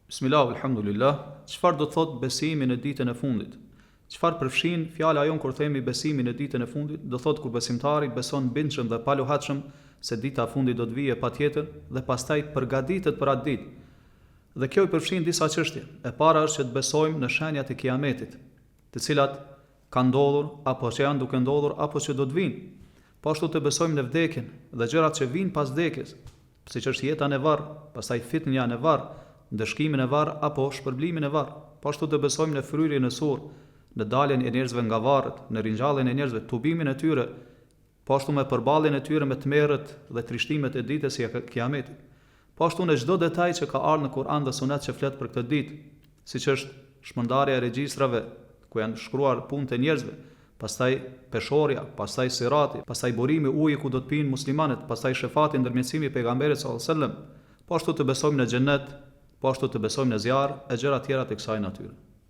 Bismillah, alhamdulillah. Çfarë do të thotë besimi në ditën e fundit? Çfarë përfshin fjala jon kur themi besimi në ditën e fundit? Do thotë kur besimtari beson bindshëm dhe pa lohatshëm se dita e fundit do të vijë patjetër dhe pastaj përgatitet për atë ditë. Dhe kjo i përfshin disa çështje. E para është që të besojmë në shenjat e Kiametit, të cilat kanë ndodhur apo që janë duke ndodhur apo që do të vinë. Po ashtu të besojmë në vdekjen dhe gjërat që vijnë pas vdekjes, siç është jeta në varr, pastaj fitnja në varr, ndëshkimin e varr apo shpërblimin e varr. Po ashtu të besojmë në fryrjen e surr, në daljen e njerëzve nga varret, në ringjalljen e njerëzve, tubimin e tyre, po ashtu me përballjen e tyre me tmerret dhe trishtimet e ditës së Kiametit. Po ashtu në çdo detaj që ka ardhur në Kur'an dhe Sunet që flet për këtë ditë, siç është shpërndarja e regjistrave ku janë shkruar punët e njerëzve, pastaj peshorja, pastaj sirati, pastaj burimi ujit ku do të pinë muslimanët, pastaj shefati ndërmjetësimi i pejgamberit sallallahu alajhi wasallam. Po ashtu të besojmë në xhenet, po ashtu të besojmë në zjarr e gjëra tjera të kësaj natyre.